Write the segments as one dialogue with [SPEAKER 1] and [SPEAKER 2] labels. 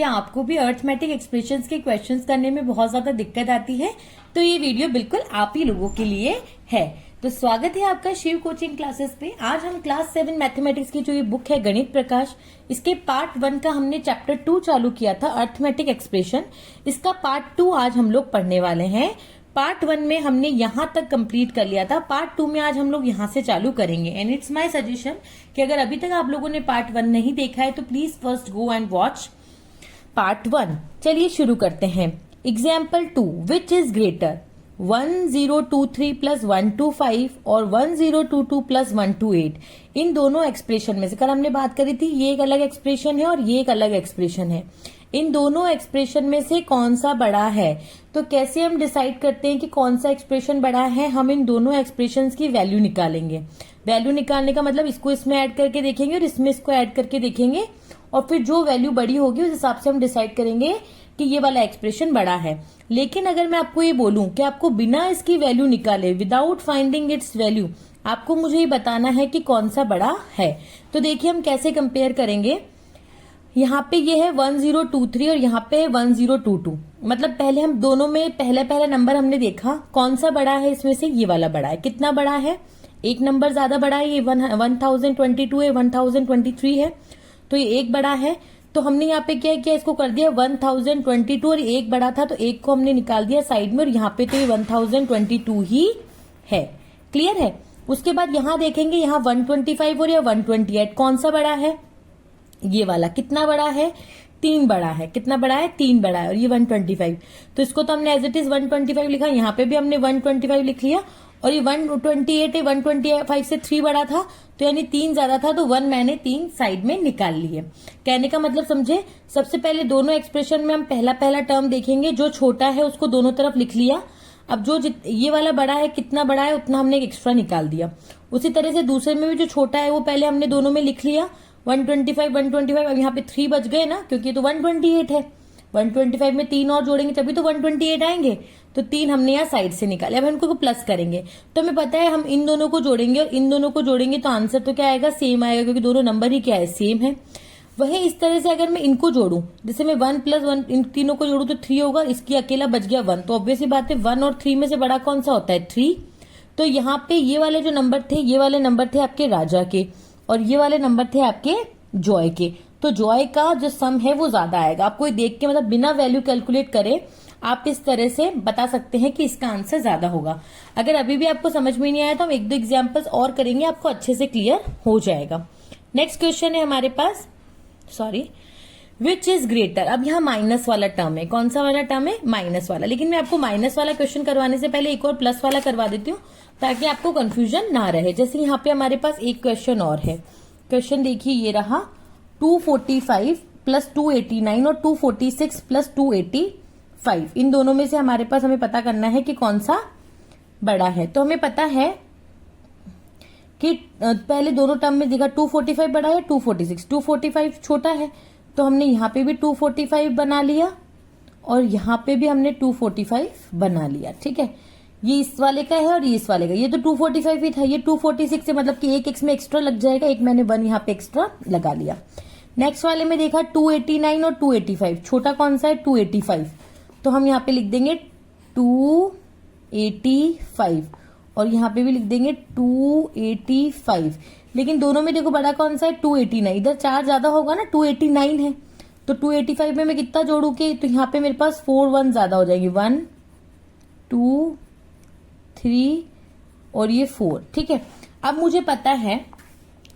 [SPEAKER 1] कि आपको भी अर्थमेटिक एक्सप्रेशंस के क्वेश्चंस करने में बहुत ज्यादा दिक्कत आती है तो ये वीडियो बिल्कुल आप ही लोगों के लिए है। तो स्वागत है आपका शिव कोचिंग क्लासेस पे। आज हम क्लास 7 मैथमेटिक्स की जो ये बुक है गणित प्रकाश, इसके पार्ट 1 का हमने चैप्टर 2 चालू किया था अर्थमेटिक एक्सप्रेशन। इसका पार्ट 2 आज हम लोग पढ़ने वाले हैं। पार्ट 1 में हमने यहाँ तक कंप्लीट कर लिया था, पार्ट 2 में आज हम लोग यहाँ से चालू करेंगे। एंड इट्स माय सजेशन कि अगर अभी तक आप लोगों ने पार्ट 1 नहीं देखा है तो please first go and watch part 1। चलिए शुरू करते हैं। Example 2, which is greater 1023 plus 125 और 1022 प्लस 128। इन दोनों एक्सप्रेशन में से कल हमने बात करी थी, ये एक अलग एक्सप्रेशन है और ये एक अलग एक्सप्रेशन है। इन दोनों एक्सप्रेशन में से कौन सा बड़ा है? तो कैसे हम डिसाइड करते हैं कि कौन सा एक्सप्रेशन बड़ा है? हम इन दोनों एक्सप्रेशन की वैल्यू निकालेंगे। वैल्यू निकालने का मतलब इसको इसमें ऐड करके देखेंगे और इसमें इसको ऐड करके देखेंगे और फिर जो वैल्यू बड़ी होगी उस हिसाब से हम डिसाइड करेंगे कि ये वाला एक्सप्रेशन बड़ा है। लेकिन अगर मैं आपको ये बोलूं कि आपको बिना इसकी वैल्यू निकाले, विदाउट फाइंडिंग इट्स वैल्यू, आपको मुझे ये बताना है कि कौन सा बड़ा है, तो देखिए हम कैसे कंपेयर करेंगे। यहाँ पे ये है 1023 और यहाँ पे है 1022। मतलब पहले हम दोनों में पहला नंबर हमने देखा कौन सा बड़ा है, इसमें से ये वाला बड़ा है। कितना बड़ा है? एक नंबर ज्यादा बड़ा है, ये 1022 है, 1023 है, तो ये एक बड़ा है। तो हमने यहाँ पे क्या किया, इसको कर दिया 1022 और एक बड़ा था तो एक को हमने निकाल दिया साइड में और यहाँ पे तो ये 1022 ही है। क्लियर है? उसके बाद यहाँ देखेंगे, यहाँ 125 और या 128 कौन सा बड़ा है? ये वाला। कितना बड़ा है? 3 बड़ा है। कितना बड़ा है? 3 बड़ा है। और ये 125, तो इसको तो हमने एज इट इज 125 लिखा, यहाँ पे भी हमने 125 लिख लिया। और ये 128 है, 125 से 3 बड़ा था तो यानी 3 ज्यादा था, तो 1 मैंने 3 साइड में निकाल लिए। कहने का मतलब समझे, सबसे पहले दोनों एक्सप्रेशन में हम पहला टर्म देखेंगे, जो छोटा है उसको दोनों तरफ लिख लिया। अब जो ये वाला बड़ा है, कितना बड़ा है उतना हमने एक्स्ट्रा निकाल दिया। उसी तरह से दूसरे में भी जो छोटा है वो पहले हमने दोनों में लिख लिया, 125। अब यहाँ पे 3 बच गए ना, क्योंकि ये तो 128 है। 125 में 3 और जोड़ेंगे तभी तो 128 आएंगे, तो 3 हमने यहाँ साइड से निकाले। अब इनको प्लस करेंगे तो हमें पता है हम इन दोनों को जोड़ेंगे और इन दोनों को जोड़ेंगे तो आंसर तो क्या आएगा? सेम आएगा, क्योंकि दोनों नंबर ही क्या है? सेम है। वही इस तरह से अगर मैं इनको जोड़ू, जैसे मैं 1 + 1 इन तीनों को जोड़ू तो 3 होगा, इसकी अकेला बच गया 1, तो ऑब्वियसली बात है 1 और 3 में से बड़ा कौन सा होता है? 3। तो यहाँ पे ये वाले जो नंबर थे, ये वाले नंबर थे आपके राजा के और ये वाले नंबर थे आपके जॉय के। तो जॉय का जो सम है वो ज्यादा आएगा। आपको देख के मतलब बिना वैल्यू कैलकुलेट करे आप इस तरह से बता सकते हैं कि इसका आंसर ज्यादा होगा। अगर अभी भी आपको समझ में नहीं आया तो हम 1-2 एग्जाम्पल्स और करेंगे, आपको अच्छे से क्लियर हो जाएगा। नेक्स्ट क्वेश्चन है हमारे पास, विच इज ग्रेटर। अब यहाँ माइनस वाला टर्म है। कौन सा वाला टर्म है? माइनस वाला। लेकिन मैं आपको माइनस वाला क्वेश्चन करवाने से पहले एक और प्लस वाला करवा देती हूँ ताकि आपको कंफ्यूजन ना रहे। जैसे यहाँ पे हमारे पास एक क्वेश्चन और है। क्वेश्चन देखिए, ये रहा 245 प्लस 289 और 246 प्लस 285। इन दोनों में से हमारे पास हमें पता करना है कि कौन सा बड़ा है। तो हमें पता है कि पहले दोनों टर्म में देखा 245 बड़ा है, 246। 245 छोटा है तो हमने यहाँ पे भी 245 बना लिया और यहाँ पे भी हमने 245 बना लिया। ठीक है, ये इस वाले का है और ये इस वाले का। ये तो 245 ही था, ये 246 है, मतलब कि एक एक्स में एक्स्ट्रा लग जाएगा, एक मैंने 1 यहाँ पे एक्स्ट्रा लगा लिया। नेक्स्ट वाले में देखा 289 और 285। छोटा कौन सा है? 285, तो हम यहाँ पे लिख देंगे 285 और यहाँ पे भी लिख देंगे 285। लेकिन दोनों में देखो बड़ा कौन सा है? 289। इधर 4 ज्यादा होगा ना, 289 है, तो 285 में मैं कितना जोड़ू के, तो यहाँ पे मेरे पास 4 1 ज्यादा हो जाएंगे, 1 2 3 और ये 4। ठीक है, अब मुझे पता है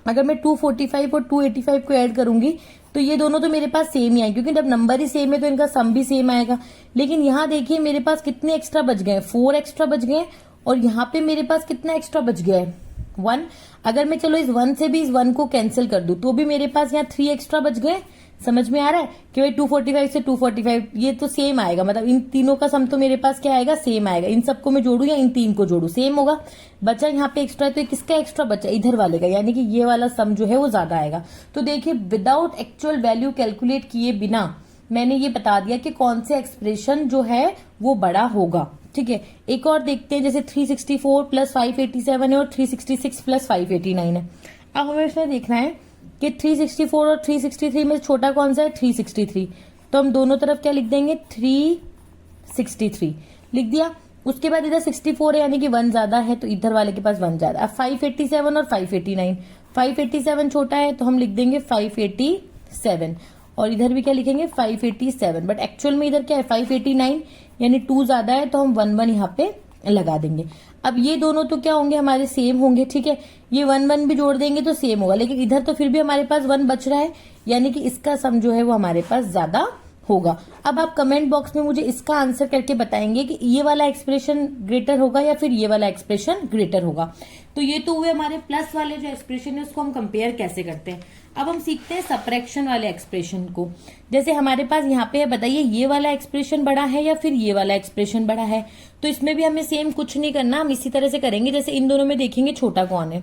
[SPEAKER 1] अगर मैं 245 और 285 को ऐड करूंगी तो ये दोनों तो मेरे पास सेम ही आएंगे, क्योंकि जब नंबर ही सेम है तो इनका सम भी सेम आएगा। लेकिन यहाँ देखिए मेरे पास कितने एक्स्ट्रा बच गए? 4 एक्स्ट्रा बच गए और यहाँ पे मेरे पास कितना एक्स्ट्रा बच गया है? 1। अगर मैं चलो इस 1 से भी इस 1 को कैंसिल कर दूं तो भी मेरे पास यहाँ 3 एक्स्ट्रा बच गए। समझ में आ रहा है कि भाई 245 से 245 ये तो सेम आएगा, मतलब इन तीनों का सम तो मेरे पास क्या आएगा? सेम आएगा। इन सबको मैं जोड़ू या इन 3 को जोड़ू, सेम होगा। बचा यहाँ पे एक्स्ट्रा, तो किसका एक्स्ट्रा बचा? इधर वाले का, यानी कि ये वाला सम जो है वो ज्यादा आएगा। तो देखिए विदाउट एक्चुअल वैल्यू कैलकुलेट किए बिना मैंने ये बता दिया कि कौन से एक्सप्रेशन जो है वो बड़ा होगा। ठीक है, एक और देखते हैं, जैसे 364 प्लस 587 है और 366 प्लस 589 है। अब हमें इसमें देखना है कि 364 और 363 में छोटा कौन सा है? 363। तो हम दोनों तरफ क्या लिख देंगे 363 लिख दिया। उसके बाद इधर 64 है यानी कि 1 ज्यादा है तो इधर वाले के पास 1 ज्यादा। अब 587 और 589, 587 छोटा है तो हम लिख देंगे 587 और इधर भी क्या लिखेंगे 587, बट एक्चुअल में इधर क्या है 589 यानी 2 ज्यादा है तो हम 1 यहाँ पे लगा देंगे। अब ये दोनों तो क्या होंगे हमारे सेम होंगे, ठीक है, ये 1 भी जोड़ देंगे तो सेम होगा, लेकिन इधर तो फिर भी हमारे पास 1 बच रहा है यानी कि इसका सम जो है वो हमारे पास ज्यादा होगा। अब आप कमेंट बॉक्स में मुझे इसका आंसर करके बताएंगे कि ये वाला एक्सप्रेशन ग्रेटर होगा या फिर ये वाला एक्सप्रेशन ग्रेटर होगा। तो ये तो हुए हमारे प्लस वाले जो एक्सप्रेशन है उसको हम कंपेयर कैसे करते हैं। अब हम सीखते हैं सब्ट्रैक्शन वाले एक्सप्रेशन को। जैसे हमारे पास यहाँ पे बताइए ये वाला एक्सप्रेशन बड़ा है या फिर ये वाला एक्सप्रेशन बड़ा है, तो इसमें भी हमें सेम कुछ नहीं करना, हम इसी तरह से करेंगे। जैसे इन दोनों में देखेंगे छोटा कौन है,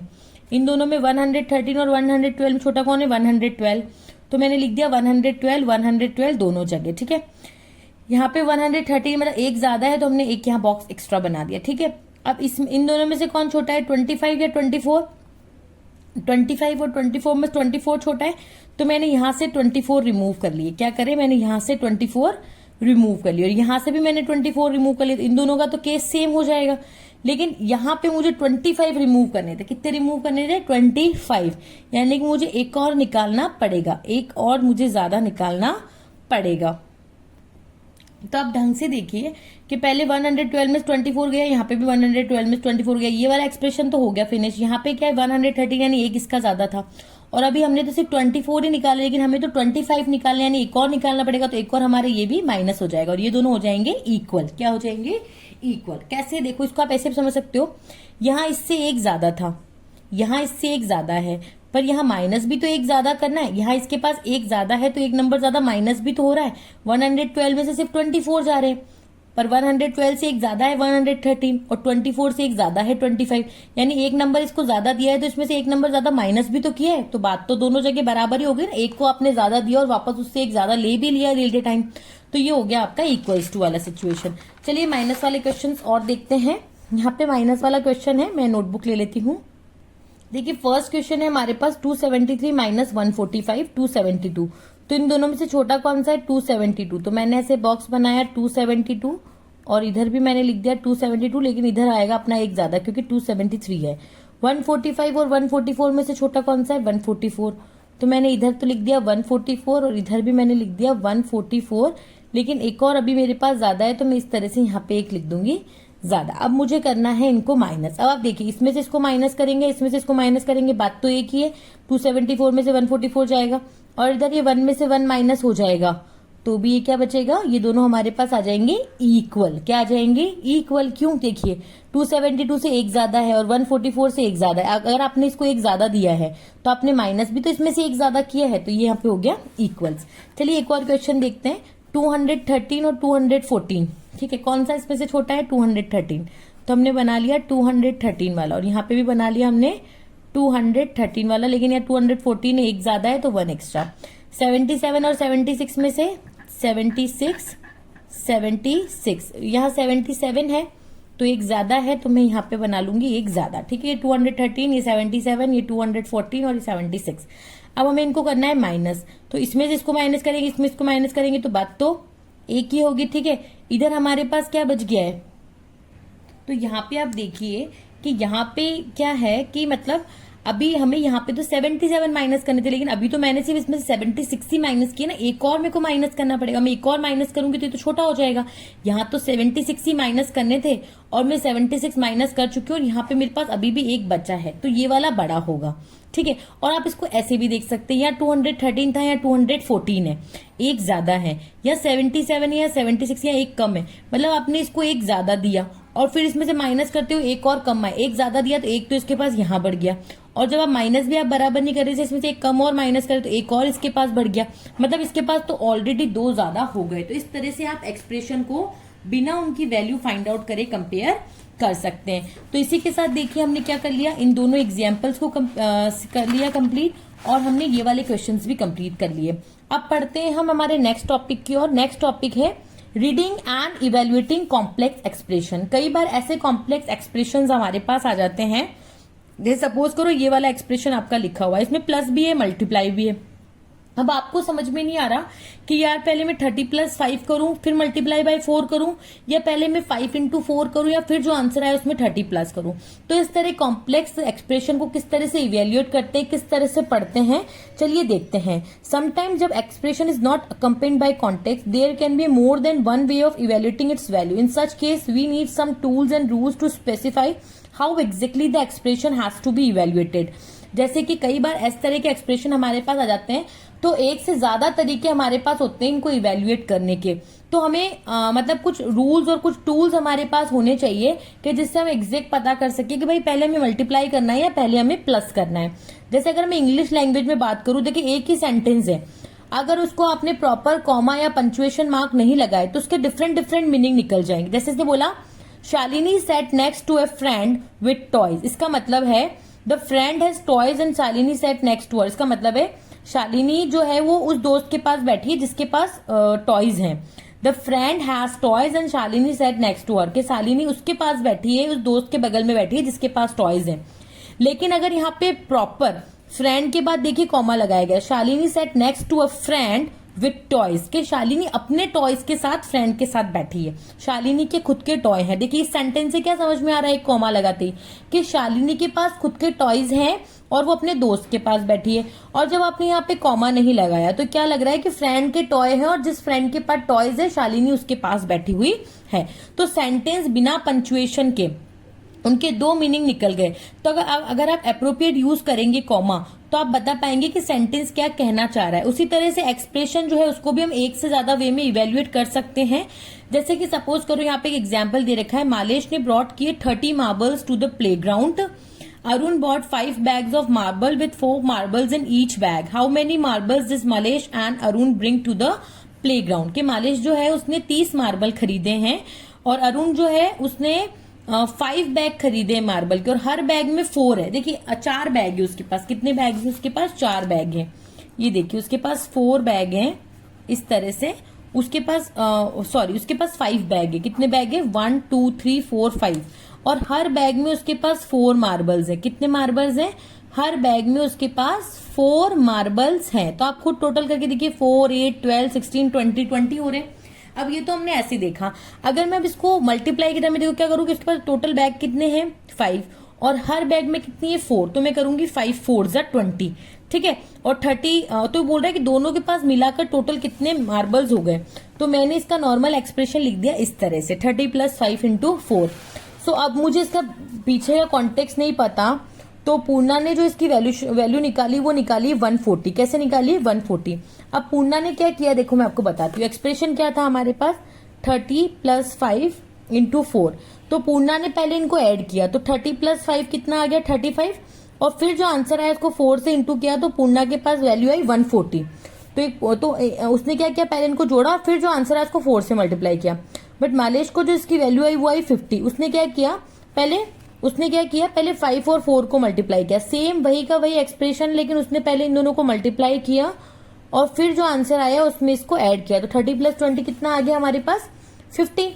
[SPEAKER 1] इन दोनों में 113 और 112 में छोटा कौन है 112, तो मैंने लिख दिया 112 दोनों जगह, ठीक है। यहाँ पे 113 मतलब एक ज्यादा है तो हमने एक यहाँ बॉक्स एक्स्ट्रा बना दिया, ठीक है। अब इन दोनों में से कौन छोटा है 25 या 24, 25 और 24 में 24 छोटा है तो मैंने यहाँ से 24 रिमूव कर लिए। क्या करे मैंने यहाँ से 24 रिमूव कर लिया और यहाँ से भी मैंने 24 रिमूव कर लिया। इन दोनों का तो केस सेम हो जाएगा, लेकिन यहाँ पे मुझे 25 रिमूव करने थे। कितने रिमूव करने थे 25, यानी कि मुझे एक और निकालना पड़ेगा, एक और मुझे ज्यादा निकालना पड़ेगा। तो आप ढंग से देखिए कि पहले 112 में 24 गया, यहाँ पे भी 112 में 24 गया, ये वाला एक्सप्रेशन तो हो गया फिनिश। यहाँ पे क्या है 113 यानी एक इसका ज्यादा था और अभी हमने तो सिर्फ 24 ही निकाले, लेकिन हमें तो 25 निकालना यानी एक और निकालना पड़ेगा, तो एक और हमारे ये भी माइनस हो जाएगा और ये दोनों हो जाएंगे इक्वल। क्या हो जाएंगे इक्वल। कैसे देखो इसको आप ऐसे भी समझ सकते हो, यहाँ इससे एक ज्यादा था, यहाँ इससे एक ज्यादा है, पर यहाँ माइनस भी तो एक ज्यादा करना है। यहाँ इसके पास एक ज्यादा है तो एक नंबर ज्यादा माइनस भी तो हो रहा है। 112 में से सिर्फ 24 जा रहे हैं, पर 112 से एक ज्यादा है 113 और 24 से एक ज्यादा है 25, यानी एक नंबर इसको ज्यादा दिया है तो इसमें से एक नंबर ज्यादा माइनस भी तो किया है। तो बात तो दोनों जगह बराबर ही हो गई ना, एक को आपने ज्यादा दिया और वापस उससे एक ज्यादा ले भी लिया रियल टाइम, तो ये हो गया आपका इक्वल्स टू वाला सिचुएशन। चलिए माइनस वाले क्वेश्चन और देखते हैं। यहाँ पे माइनस वाला क्वेश्चन है, मैं नोटबुक ले लेती हूँ। देखिए फर्स्ट क्वेश्चन है हमारे पास 273 माइनस 145 272, तो इन दोनों में से छोटा कौन सा है 272, तो मैंने ऐसे बॉक्स बनाया 272 और इधर भी मैंने लिख दिया 272, लेकिन इधर आएगा अपना एक ज्यादा क्योंकि 273 है। 145 और 144 में से छोटा कौन सा है 144, तो मैंने इधर तो लिख दिया 144 और इधर भी मैंने लिख दिया 144, लेकिन एक और अभी मेरे पास ज्यादा है तो मैं इस तरह से यहाँ पे एक लिख दूंगी ज्यादा। अब मुझे करना है इनको माइनस। अब आप देखिए इसमें से इसको माइनस करेंगे, इसमें से इसको माइनस करेंगे, बात तो एक ही है। 274 में से 144 जाएगा और इधर ये 1 में से 1 माइनस हो जाएगा, तो भी ये क्या बचेगा, ये दोनों हमारे पास आ जाएंगे इक्वल। क्या आ जाएंगे इक्वल। क्यों, देखिए 272 से एक ज्यादा है और 144 से एक ज्यादा है। अगर आपने इसको एक ज्यादा दिया है तो आपने माइनस भी तो इसमें से एक ज्यादा किया है, तो ये यहाँ पे हो गया इक्वल्स। चलिए एक और क्वेश्चन देखते हैं। 213 और 214, ठीक है, कौन सा इसमें से छोटा है 213, तो हमने बना लिया 213 वाला और यहाँ पे भी बना लिया हमने 213 वाला, लेकिन यहाँ 214 एक ज्यादा है तो 1 एक्स्ट्रा। 77 और 76 में से 76 यहाँ 77 है तो एक ज्यादा है तो मैं यहाँ पे बना लूंगी एक ज्यादा, ठीक है। ये 213, ये 77, ये 214 और ये 76। अब हमें इनको करना है माइनस, तो इसमें से इसको माइनस करेंगे, इसमें इसको माइनस करेंगे, तो बात तो एक ही होगी, ठीक है। इधर हमारे पास क्या बच गया है, तो यहाँ पे आप देखिए कि यहाँ पे क्या है कि मतलब अभी हमें यहाँ पे तो 77 माइनस करने थे, लेकिन अभी तो मैंने सिर्फ इसमें 76 ही माइनस किया ना, एक और मेरे को माइनस करना पड़ेगा। मैं एक और माइनस करूंगी तो ये तो छोटा हो जाएगा। यहाँ तो 76 ही माइनस करने थे और मैं 76 माइनस कर चुकी हूँ और यहाँ पे मेरे पास अभी भी एक बचा है, तो ये वाला बड़ा होगा, ठीक है। और आप इसको ऐसे भी देख सकते हैं, यहाँ 213 था, यहाँ 214 है, एक ज्यादा है, या 77 या 76 या एक कम है, मतलब आपने इसको एक ज्यादा दिया और फिर इसमें से माइनस करते हो एक और कम है, एक ज्यादा दिया तो एक तो इसके पास यहाँ बढ़ गया, और जब आप माइनस भी आप बराबर नहीं कर रहे थे, इसमें से एक कम और माइनस करे तो एक और इसके पास बढ़ गया, मतलब इसके पास तो ऑलरेडी दो ज्यादा हो गए। तो इस तरह से आप एक्सप्रेशन को बिना उनकी वैल्यू फाइंड आउट करे कंपेयर कर सकते हैं। तो इसी के साथ देखिए हमने क्या कर लिया, इन दोनों एग्जाम्पल्स को कर लिया कंप्लीट और हमने ये वाले क्वेश्चंस भी कंप्लीट कर लिए। अब पढ़ते हैं हम हमारे नेक्स्ट टॉपिक की ओर। नेक्स्ट टॉपिक है reading and evaluating complex expression. कई बार ऐसे कॉम्प्लेक्स एक्सप्रेशन हमारे पास आ जाते हैं, जैसे सपोज करो ये वाला एक्सप्रेशन आपका लिखा हुआ है, इसमें प्लस भी है मल्टीप्लाई भी है, अब आपको समझ में नहीं आ रहा कि यार पहले मैं 30+5 करूं फिर मल्टीप्लाई बाय 4 करूं, या पहले मैं 5 into 4 करूं, या फिर जो आंसर आया उसमें 30+ करूं। तो इस तरह कॉम्प्लेक्स एक्सप्रेशन को किस तरह से इवेल्युएट करते हैं, किस तरह से पढ़ते हैं, चलिए देखते हैं। समटाइम जब expression is not accompanied by context, there can be more than one way of evaluating its value. In such case we need some tools and rules to specify how exactly the expression has to be evaluated. जैसे कि कई बार इस तरह के expression हमारे पास आ जाते हैं, तो एक से ज्यादा तरीके हमारे पास होते हैं इनको इवेल्युएट करने के। तो हमें मतलब कुछ रूल्स और कुछ टूल्स हमारे पास होने चाहिए कि जिससे हम एग्जैक्ट पता कर सके कि भाई पहले हमें मल्टीप्लाई करना है या पहले हमें प्लस करना है। जैसे अगर मैं इंग्लिश लैंग्वेज में बात करूं, देखिए एक ही सेंटेंस है, अगर उसको आपने प्रॉपर कॉमा या पंक्चुएशन मार्क नहीं लगाए तो उसके डिफरेंट डिफरेंट मीनिंग निकल जाएंगे। जैसे इसने बोला Shalini sat next to a friend with toys, इसका मतलब है the friend has toys and Shalini sat next to her. इसका मतलब है शालिनी जो है वो उस दोस्त के पास बैठी है जिसके पास टॉयज हैं। The friend has toys and Shalini sat next to her, के शालिनी उसके पास बैठी है, उस दोस्त के बगल में बैठी है जिसके पास टॉयज हैं। लेकिन अगर यहाँ पे प्रॉपर फ्रेंड के बाद देखिए कॉमा लगाया गया, Shalini sat next to a friend with toys, के शालिनी अपने टॉयज के साथ फ्रेंड के साथ बैठी है, शालिनी के खुद के टॉय हैं। देखिए इस सेंटेंस से क्या समझ में आ रहा है, एक कॉमा लगाते ही कि शालिनी के पास खुद के टॉयज हैं और वो अपने दोस्त के पास बैठी है। और जब आपने यहाँ पे कॉमा नहीं लगाया तो क्या लग रहा है कि फ्रेंड के टॉय है और जिस फ्रेंड के पास टॉयज है शालिनी उसके पास बैठी हुई है। तो सेंटेंस बिना पंक्चुएशन के उनके दो मीनिंग निकल गए। तो अगर आप अप्रोप्रिएट यूज करेंगे कॉमा तो आप बता पाएंगे कि सेंटेंस क्या कहना चाह रहा है। उसी तरह से एक्सप्रेशन जो है उसको भी हम एक से ज्यादा वे में इवेल्युएट कर सकते हैं। जैसे कि सपोज करो यहाँ पे एक एग्जाम्पल दे रखा है, मालेश ने ब्रॉट किए 30 marbles to the playground. Arun bought 5 bags of marble with 4 marbles in each bag. How many marbles does Malesh and Arun bring to the playground? कि मालेश जो है उसने 30 मार्बल खरीदे हैं और अरुण जो है उसने 5 बैग खरीदे मार्बल के, और हर बैग में 4 है। देखिए 4 बैग है उसके पास, कितने बैग है उसके पास, 4 बैग है। ये देखिए उसके पास 4 बैग है इस तरह से, उसके पास उसके पास 5 बैग है। कितने बैग है, 1 2 3 4 5, और हर बैग में उसके पास 4 मार्बल्स है। कितने मार्बल्स हैं, हर बैग में उसके पास 4 मार्बल्स हैं। तो आप खुद टोटल करके देखिए 4 8 12 16 20 हो रहे हैं। अब ये तो हमने ऐसे देखा, अगर मैं अब इसको मल्टीप्लाई की तरह में देखो क्या करूंगी, उसके पास टोटल बैग कितने हैं 5 और हर बैग में कितनी है 4, तो मैं करूंगी 5 4 20, ठीक है। और 30 तो बोल रहा है कि दोनों के पास मिलाकर टोटल कितने मार्बल्स हो गए। तो मैंने इसका नॉर्मल एक्सप्रेशन लिख दिया इस तरह से 30 + 5 × 4। सो अब मुझे इसका पीछे का कॉन्टेक्स्ट नहीं पता, तो पूर्णा ने जो इसकी वैल्यू निकाली वो निकाली 140। कैसे निकाली, 140। अब पूर्णा ने क्या किया देखो मैं आपको बताती हूँ। एक्सप्रेशन क्या था हमारे पास, 30 + 5 × 4। तो पूर्णा ने पहले इनको ऐड किया, तो 30 + 5 कितना आ गया 35, और फिर जो आंसर आया उसको 4 से इंटू किया तो पूर्णा के पास वैल्यू आई 140। तो उसने क्या किया, पहले इनको जोड़ा, फिर जो आंसर आया उसको 4 से मल्टीप्लाई किया। बट मालेश को जो इसकी वैल्यू आई वो आई 50। उसने क्या किया, पहले 5 और 4 को मल्टीप्लाई किया, सेम वही का वही एक्सप्रेशन, लेकिन उसने पहले इन दोनों को मल्टीप्लाई किया और फिर जो आंसर आया उसमें इसको ऐड किया। तो 30 + 20 कितना आ गया हमारे पास 50।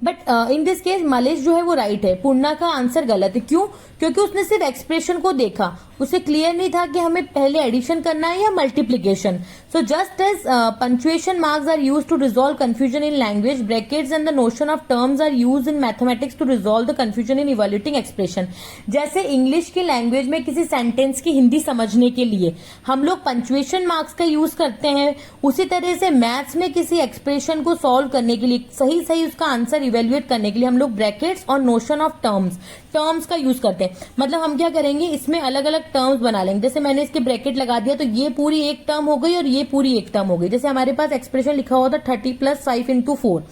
[SPEAKER 1] बट इन दिस केस मालेश जो है वो राइट है, पूर्णा का आंसर गलत है। क्यों, क्योंकि उसने सिर्फ एक्सप्रेशन को देखा, उसे क्लियर नहीं था कि हमें पहले एडिशन करना है या multiplication. So just as punctuation marks are used to resolve confusion in language, brackets and the notion of terms are used in mathematics to resolve the confusion in evaluating expression. जैसे English की language में किसी sentence की हिंदी समझने के लिए हम लोग पंक्चुएशन मार्क्स का यूज करते हैं, उसी तरह से मैथ्स में किसी एक्सप्रेशन को सॉल्व करने के लिए, सही उसका आंसर इवेल्युएट करने के लिए हम लोग ब्रैकेट्स और नोशन ऑफ टर्म्स का यूज करते हैं। मतलब हम क्या करेंगे, इसमें अलग अलग टर्म्स बना लेंगे। जैसे मैंने इसके ब्रैकेट लगा दिया तो ये पूरी एक टर्म हो गई और ये पूरी एक टर्म हो गई। जैसे हमारे पास एक्सप्रेशन लिखा हुआ था 30 + 5 × 4,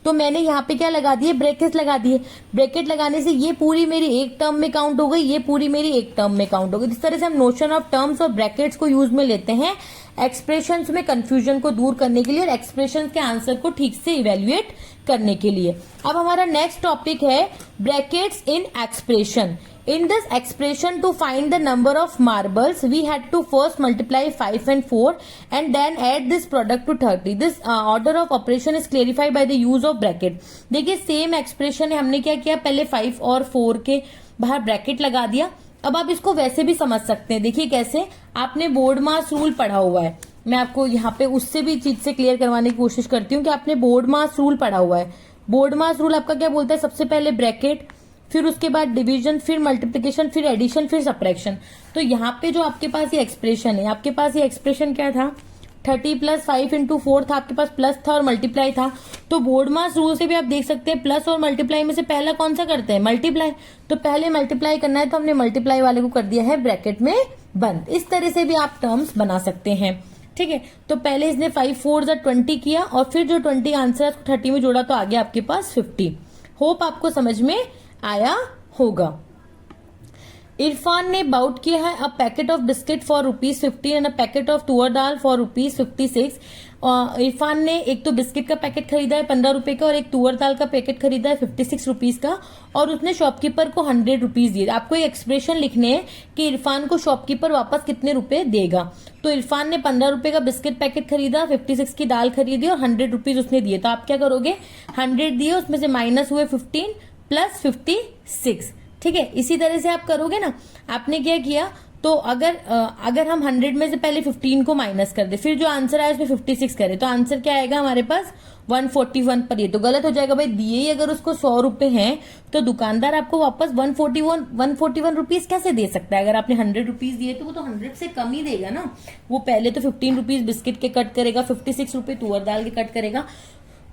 [SPEAKER 1] तो मैंने यहाँ पे क्या लगा दिए, ब्रैकेट लगा दिए। ब्रैकेट लगाने से ये पूरी मेरी एक टर्म में काउंट हो गई, ये पूरी मेरी एक टर्म में काउंट हो गई। इस तरह से हम नोशन ऑफ टर्म्स और ब्रैकेट्स को यूज में लेते हैं एक्सप्रेशंस में कंफ्यूजन को दूर करने के लिए और एक्सप्रेशंस के आंसर को ठीक से इवेल्युएट करने के लिए। अब हमारा नेक्स्ट टॉपिक है brackets in expression. In this expression, to find the number of marbles, we had to first multiply 5 and 4 and then add this product to 30. This order of operation is clarified by the use of bracket. देखिए same expression है, हमने क्या किया, पहले 5 और 4 के बाहर bracket लगा दिया, अब आप इसको वैसे भी समझ सकते हैं। देखिए कैसे, आपने बोर्ड मास रूल पढ़ा हुआ है। मैं आपको यहाँ पे उससे भी चीज से क्लियर करवाने की कोशिश करती हूँ कि आपने बोर्ड मास रूल पढ़ा हुआ है। बोर्ड मास रूल आपका क्या बोलता है, सबसे पहले ब्रैकेट, फिर उसके बाद डिवीजन, फिर मल्टीप्लिकेशन, फिर एडिशन, फिर सब्ट्रैक्शन। तो यहाँ पे जो आपके पास ये एक्सप्रेशन है, आपके पास ये एक्सप्रेशन क्या था, 30 + 5 × 4 था, आपके पास प्लस था और मल्टीप्लाई था। तो बोर्ड मास रूल से भी आप देख सकते हैं प्लस और मल्टीप्लाई में से पहला कौन सा करते हैं, मल्टीप्लाई। तो पहले मल्टीप्लाई करना है तो हमने मल्टीप्लाई वाले को कर दिया है ब्रैकेट में बंद। इस तरह से भी आप टर्म्स बना सकते हैं, ठीक है। तो पहले इसने 5 × 4 = 20 किया और फिर जो 20 आंसर है उसको 30 में जोड़ा तो आ गया आपके पास 50। होप आपको समझ में आया होगा। इरफान ने बाउट किया है a packet of biscuit for ₹15 and a packet of तुअर दाल फॉर ₹56। इरफान ने एक तो बिस्किट का पैकेट खरीदा है 15 रुपए का और एक तुअर दाल का पैकेट खरीदा है 56 रुपीज का, और उसने शॉपकीपर को 100 रुपीज दिए। आपको एक एक्सप्रेशन लिखने हैं कि इरफान को शॉपकीपर वापस कितने रुपए देगा। तो इरफान ने 15 रुपए का बिस्किट पैकेट खरीदा, 56 की दाल खरीदी और 100 रुपीज उसने दिए। तो आप क्या करोगे, 100 दिए, उसमें से माइनस हुए 15 + 56, ठीक है। इसी तरह से आप करोगे ना। आपने क्या किया, तो अगर हम 100 में से पहले 15 को माइनस कर दे, फिर जो आंसर आया उसमें 56 करे, तो आंसर क्या आएगा हमारे पास 141 पर। ये तो गलत हो जाएगा भाई, दिए ही अगर उसको 100 रुपए हैं तो दुकानदार आपको वापस 141 रुपीज कैसे दे सकता है। अगर आपने 100 रुपीज दिए तो वो तो 100 से कम ही देगा ना। वो पहले तो 15 रुपीज बिस्किट के कट करेगा, 56 रुपए तुअर दाल के कट करेगा।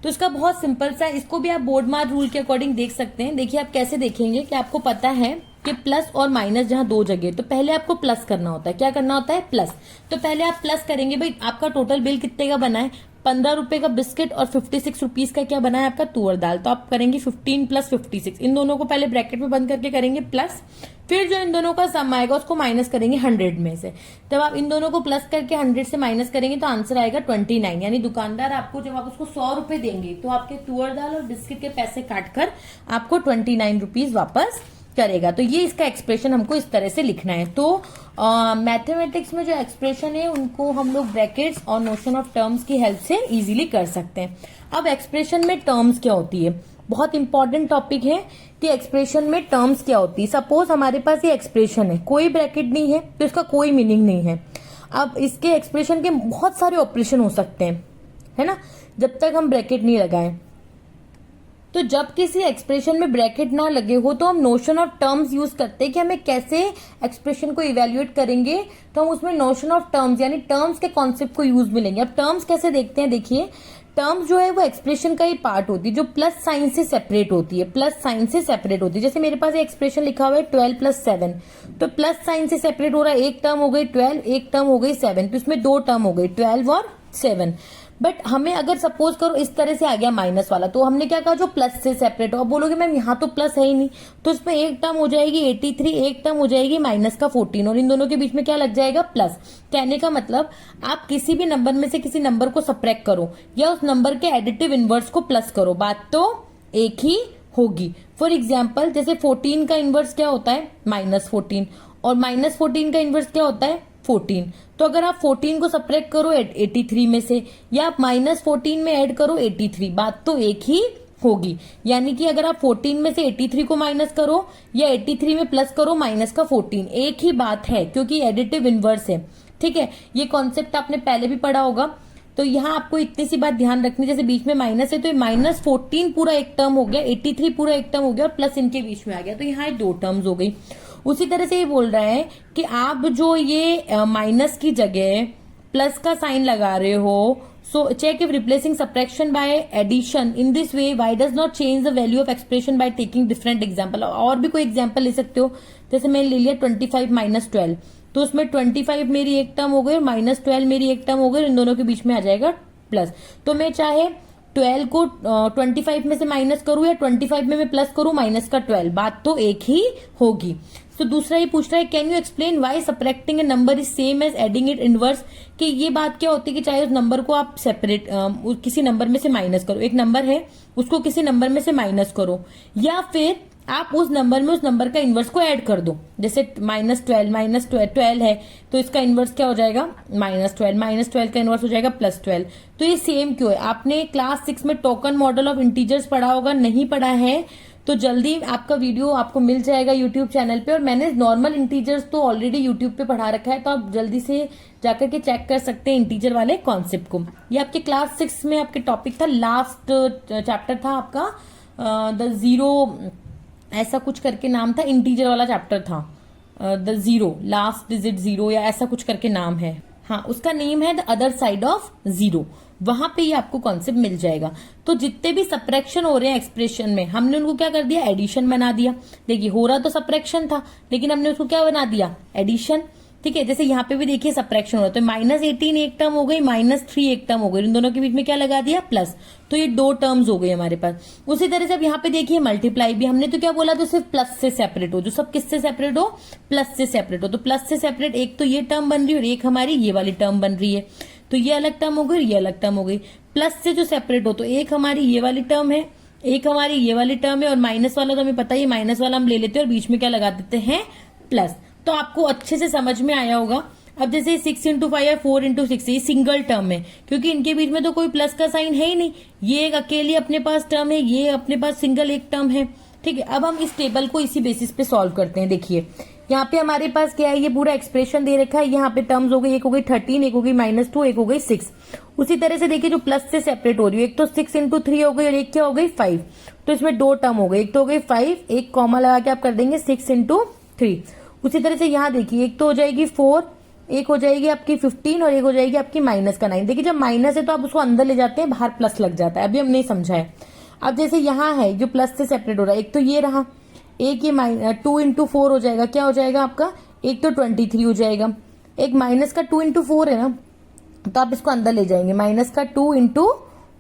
[SPEAKER 1] तो इसका बहुत सिंपल सा, इसको भी आप बोर्ड मार्क रूल के अकॉर्डिंग देख सकते हैं। देखिए आप कैसे देखेंगे कि आपको पता है कि प्लस और माइनस जहां दो जगह, तो पहले आपको प्लस करना होता है। क्या करना होता है, प्लस। तो पहले आप प्लस करेंगे। भाई आपका टोटल बिल कितने का बना है, 15 रुपए का बिस्किट और 56 रुपीज का क्या बना है आपका तुअर दाल। तो आप करेंगे 15 + 56, इन दोनों को पहले ब्रैकेट में बंद करके करेंगे प्लस, फिर जो इन दोनों का सम आएगा उसको माइनस करेंगे 100 में से। जब आप इन दोनों को प्लस करके 100 से माइनस करेंगे तो आंसर आएगा 29। यानी दुकानदार आपको, जब आप उसको 100 रुपए देंगे तो आपके तुअर दाल और बिस्किट के पैसे काटकर आपको 29 रुपीज वापस करेगा। तो ये इसका एक्सप्रेशन हमको इस तरह से लिखना है। तो मैथमेटिक्स में जो एक्सप्रेशन है उनको हम लोग ब्रैकेट्स और नोशन ऑफ टर्म्स की हेल्प से इजीली कर सकते हैं। अब एक्सप्रेशन में टर्म्स क्या होती है, बहुत इंपॉर्टेंट टॉपिक है कि एक्सप्रेशन में टर्म्स क्या होती है। सपोज हमारे पास ये एक्सप्रेशन है, कोई ब्रैकेट नहीं है तो इसका कोई मीनिंग नहीं है। अब इसके एक्सप्रेशन के बहुत सारे ऑपरेशन हो सकते हैं, है ना, जब तक हम ब्रैकेट नहीं लगाएं। तो जब किसी एक्सप्रेशन में ब्रैकेट ना लगे हो तो हम नोशन ऑफ टर्म्स यूज करते हैं कि हमें कैसे एक्सप्रेशन को इवेल्युएट करेंगे। तो हम उसमें नोशन ऑफ टर्म्स यानी टर्म्स के कॉन्सेप्ट को यूज मिलेंगे। अब टर्म्स कैसे देखते हैं, देखिए टर्म्स जो है वो एक्सप्रेशन का ही पार्ट होती है जो प्लस साइन से सेपरेट होती है, प्लस साइन से सेपरेट होती है। जैसे मेरे पास एक्सप्रेशन लिखा हुआ है 12 + 7, तो प्लस साइन से सेपरेट हो रहा है। एक टर्म हो गई 12, एक टर्म हो गई 7, तो इसमें दो टर्म हो गई 12 और 7। बट हमें अगर सपोज करो इस तरह से आ गया माइनस वाला, तो हमने क्या कहा, जो प्लस से सेपरेट हो। अब बोलोगे मैम यहाँ तो प्लस है ही नहीं, तो इसमें एक टर्म हो जाएगी 83, एक टर्म हो जाएगी माइनस का 14, और इन दोनों के बीच में क्या लग जाएगा, प्लस। कहने का मतलब आप किसी भी नंबर में से किसी नंबर को सब्ट्रैक्ट करो या उस नंबर के एडिटिव इनवर्स को प्लस करो, बात तो एक ही होगी। फॉर एग्जाम्पल जैसे 14 का इनवर्स क्या होता है, -14, और -14 का इनवर्स क्या होता है, 14। तो अगर आप 14 को सब्ट्रैक्ट करो 83 में से, या आप -14 में ऐड करो 83, बात तो एक ही होगी। यानी कि अगर आप 14 में से 83 को माइनस करो या 83 में प्लस करो माइनस का 14, एक ही बात है क्योंकि एडिटिव इनवर्स है। ठीक है, ये कॉन्सेप्ट आपने पहले भी पढ़ा होगा। तो यहाँ आपको इतनी सी बात ध्यान रखनी, जैसे बीच में माइनस है तो -14 पूरा एक टर्म हो गया, 83 पूरा एक टर्म हो गया और प्लस इनके बीच में आ गया, तो यहाँ दो टर्म्स हो गई। उसी तरह से ये बोल रहा है कि आप जो ये माइनस की जगह प्लस का साइन लगा रहे हो, so check if replacing subtraction by addition in this way why does not change the value of expression by taking different example. और भी कोई एग्जांपल ले सकते हो, जैसे मैंने ले लिया 25 - 12, तो उसमें 25 मेरी एक टर्म हो गई और -12 मेरी एक टर्म हो गई, इन दोनों के बीच में आ जाएगा प्लस। तो मैं चाहे 12 को 25 में से माइनस करूं या 25 में मैं प्लस करूं माइनस का 12, बात तो एक ही होगी। तो दूसरा ये पूछ रहा है can you explain why subtracting a number is same as adding it inverse, कि ये बात क्या होती है कि चाहे उस नंबर को आप सेपरेट किसी नंबर में से माइनस करो, एक नंबर है उसको किसी नंबर में से माइनस करो, या फिर आप उस नंबर में उस नंबर का इनवर्स को ऐड कर दो। जैसे -12 है तो इसका इनवर्स क्या हो जाएगा, -12 का इनवर्स हो जाएगा +12। तो ये सेम क्यों है, आपने क्लास 6 में टोकन मॉडल ऑफ इंटीजर्स पढ़ा होगा, नहीं पढ़ा है तो जल्दी आपका वीडियो आपको मिल जाएगा यूट्यूब चैनल पे। और मैंने नॉर्मल इंटीजर्स तो ऑलरेडी यूट्यूब पे पढ़ा रखा है, तो आप जल्दी से जाकर के चेक कर सकते हैं इंटीजर वाले कॉन्सेप्ट को। ये आपके क्लास 6 में आपके टॉपिक था, लास्ट चैप्टर था आपका द जीरो, ऐसा कुछ करके नाम था, इंटीजर वाला चैप्टर था, the zero, last digit zero या ऐसा कुछ करके नाम है। हाँ, उसका नेम है the other side of zero. वहां पे ये आपको कॉन्सेप्ट मिल जाएगा। तो जितने भी सब्ट्रैक्शन हो रहे हैं एक्सप्रेशन में, हमने उनको क्या कर दिया, एडिशन बना दिया। देखिए हो रहा तो सब्ट्रैक्शन था, लेकिन हमने उसको क्या बना दिया, एडिशन। ठीक है, जैसे यहाँ पे भी देखिए सब्ट्रैक्शन हो रहा है, तो -18 एक टर्म हो गई, -3 एक टर्म हो गई, इन दोनों के बीच में क्या लगा दिया, प्लस। तो ये 2 टर्म्स हो गई हमारे पास। उसी तरह से अब यहाँ पे देखिए मल्टीप्लाई भी हमने तो क्या बोला, तो सिर्फ प्लस से सेपरेट हो, जो सब किससे सेपरेट हो, प्लस से सेपरेट हो। तो प्लस से सेपरेट एक तो ये टर्म बन रही है और एक हमारी ये वाली टर्म बन रही है। तो ये अलग टर्म हो गई, ये अलग टर्म हो गई। प्लस से जो सेपरेट हो, तो एक हमारी ये वाली टर्म है, एक हमारी ये वाली टर्म है, और माइनस वाला तो हमें पता ही, माइनस वाला हम ले लेते हैं और बीच में क्या लगा देते हैं, प्लस। तो आपको अच्छे से समझ में आया होगा। अब जैसे 6 इंटू 5 या 4 इंटू 6, ये सिंगल टर्म है, क्योंकि इनके बीच में तो कोई प्लस का साइन है ही नहीं। ये एक अकेली अपने पास टर्म है, ये अपने पास सिंगल एक टर्म है। ठीक है, अब हम इस टेबल को इसी बेसिस पे सॉल्व करते हैं। देखिए यहाँ पे हमारे पास क्या है, ये पूरा एक्सप्रेशन दे रखा है। यहाँ पे टर्म्स हो गई, एक हो गई 13, एक हो गई -2, एक हो गई 6। उसी तरह से देखिए जो प्लस से सेपरेट हो रही है, एक तो 6 इंटू 3 हो गई और एक क्या हो गई 5। तो इसमें 2 टर्म हो गई, एक तो हो गई 5, एक कॉमा लगा के आप कर देंगे 6 इंटू 3। उसी तरह से यहाँ देखिए एक तो हो जाएगी 4, एक हो जाएगी आपकी 15 और एक हो जाएगी आपकी -9। देखिए जब माइनस है तो आप उसको अंदर ले जाते हैं, बाहर प्लस लग जाता है। अभी हमने समझा है। अब जैसे यहाँ है जो प्लस से सेपरेट हो रहा है, एक तो ये रहा, एक ये 2 इंटू 4 हो जाएगा, क्या हो जाएगा आपका, एक तो 23 हो जाएगा, एक माइनस का 2 इंटू 4 है ना, तो आप इसको अंदर ले जाएंगे, माइनस का 2 इंटू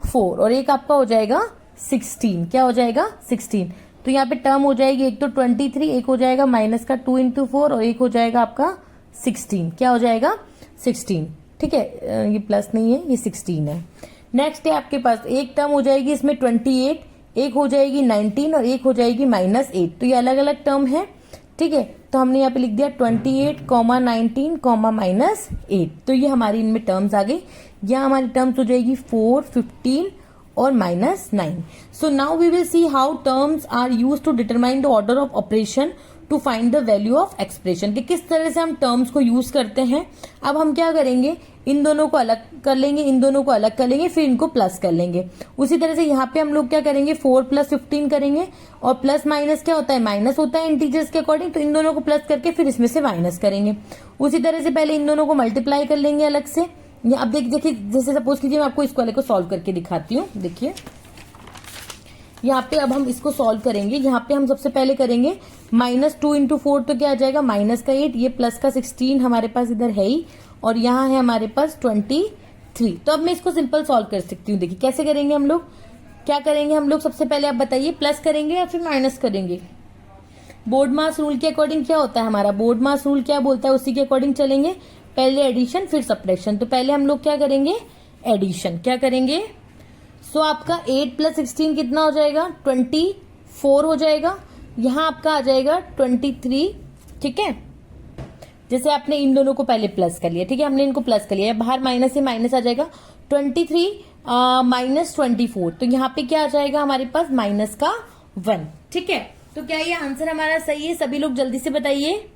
[SPEAKER 1] 4, और एक आपका हो जाएगा 16, क्या हो जाएगा 16। तो यहाँ पे टर्म हो जाएगी एक तो 23, एक हो जाएगा माइनस का 2 इंटू 4 और एक हो जाएगा आपका 16, क्या हो जाएगा 16। ठीक है, ये प्लस नहीं है, ये 16 है। नेक्स्ट है आपके पास एक टर्म हो जाएगी इसमें 28, एक हो जाएगी 19 और एक हो जाएगी -8। तो ये अलग अलग टर्म है। ठीक है, तो हमने यहाँ पे लिख दिया 28, -19, -8। तो ये हमारी इनमें टर्म्स आ गई। यहाँ हमारी टर्म्स हो जाएगी 4, 15 और -9। So now we will see how terms are used to determine the order of operation to find the value of expression, कि किस तरह से हम टर्म्स को यूज करते हैं। अब हम क्या करेंगे, इन दोनों को अलग कर लेंगे, इन दोनों को अलग कर लेंगे, फिर इनको प्लस कर लेंगे। उसी तरह से यहाँ पे हम लोग क्या करेंगे, 4 + 15 करेंगे, और प्लस माइनस क्या होता है, माइनस होता है इंटीजर्स के अकॉर्डिंग। तो इन दोनों को प्लस करके फिर इसमें से माइनस करेंगे। उसी तरह से पहले इन दोनों को मल्टीप्लाई कर लेंगे अलग से। अब देखिए जैसे सपोज कीजिए मैं आपको इस वाले को सॉल्व करके दिखाती हूँ। देखिए यहाँ पे अब हम इसको सॉल्व करेंगे। यहाँ पे हम सबसे पहले करेंगे -2 इंटू 4, तो क्या आ जाएगा माइनस का 8, ये प्लस का 16 हमारे पास इधर है ही, और यहाँ है हमारे पास 23। तो अब मैं इसको सिंपल सॉल्व कर सकती हूँ। देखिए कैसे करेंगे हम लोग, क्या करेंगे हम लोग, सबसे पहले आप बताइए प्लस करेंगे या फिर माइनस करेंगे। बोर्ड मास रूल के अकॉर्डिंग क्या होता है हमारा, बोर्ड मास रूल क्या बोलता है उसी के अकॉर्डिंग चलेंगे। पहले एडिशन फिर सब्ट्रैक्शन। तो पहले हम लोग क्या करेंगे, एडिशन। क्या करेंगे, सो आपका 8 + 16 कितना हो जाएगा, 24 हो जाएगा। यहाँ आपका आ जाएगा 23। ठीक है, जैसे आपने इन दोनों को पहले प्लस कर लिया। ठीक है, हमने इनको प्लस कर लिया, बाहर माइनस से माइनस आ जाएगा, 23 -24। तो यहाँ पे क्या आ जाएगा हमारे पास, माइनस का 1। ठीक है, तो क्या ये आंसर हमारा सही है, सभी लोग जल्दी से बताइए।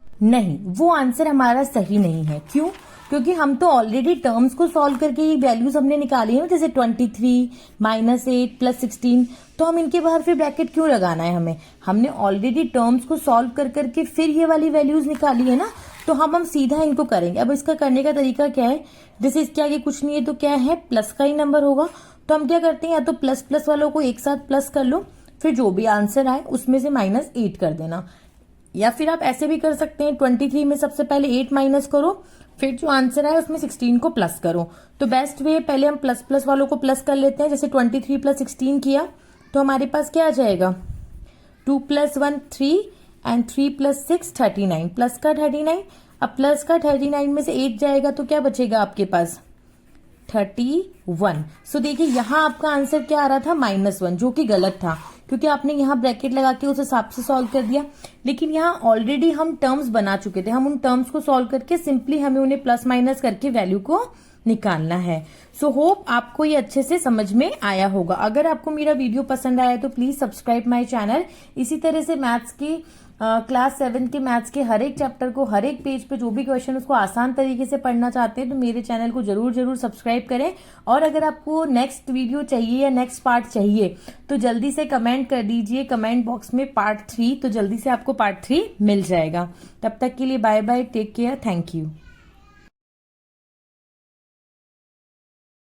[SPEAKER 1] नहीं, वो आंसर हमारा सही नहीं है। क्यों, क्योंकि हम तो ऑलरेडी टर्म्स को सॉल्व करके ये वैल्यूज हमने निकाली है, जैसे 23 -8 + 16। तो हम इनके बाहर फिर ब्रैकेट क्यों लगाना है हमें, हमने ऑलरेडी टर्म्स को सॉल्व कर करके फिर ये वाली वैल्यूज निकाली है ना, तो हम सीधा इनको करेंगे। अब इसका करने का तरीका क्या है, जैसे इसके आगे कुछ नहीं है तो क्या है, प्लस का ही नंबर होगा। तो हम क्या करते हैं, या तो प्लस प्लस वालों को एक साथ प्लस कर लो, फिर जो भी आंसर आए उसमें से -8 कर देना, या फिर आप ऐसे भी कर सकते हैं, 23 में सबसे पहले 8 माइनस करो, फिर जो आंसर आए उसमें 16 को प्लस करो। तो बेस्ट वे, पहले हम प्लस प्लस वालों को प्लस कर लेते हैं। जैसे 23 + 16 किया तो हमारे पास क्या आ जाएगा, 2 + 1 3 एंड 3 + 6 39, प्लस का 39। अब प्लस का 39 में से 8 जाएगा तो क्या बचेगा आपके पास, 31। सो देखिए यहाँ आपका आंसर क्या आ रहा था, -1, जो कि गलत था, क्योंकि आपने यहाँ ब्रैकेट लगा के उस हिसाब से सॉल्व कर दिया। लेकिन यहाँ ऑलरेडी हम टर्म्स बना चुके थे, हम उन टर्म्स को सॉल्व करके सिंपली हमें उन्हें प्लस माइनस करके वैल्यू को निकालना है। सो होप आपको ये अच्छे से समझ में आया होगा। अगर आपको मेरा वीडियो पसंद आया तो प्लीज सब्सक्राइब माय चैनल। इसी तरह से मैथ्स की क्लास 7 के मैथ्स के हर एक चैप्टर को, हर एक पेज पे जो भी क्वेश्चन उसको आसान तरीके से पढ़ना चाहते हैं तो मेरे चैनल को जरूर सब्सक्राइब करें। और अगर आपको नेक्स्ट वीडियो चाहिए या नेक्स्ट पार्ट चाहिए तो जल्दी से कमेंट कर दीजिए कमेंट बॉक्स में पार्ट 3, तो जल्दी से आपको पार्ट 3 मिल जाएगा। तब तक के लिए bye bye, take care, thank you.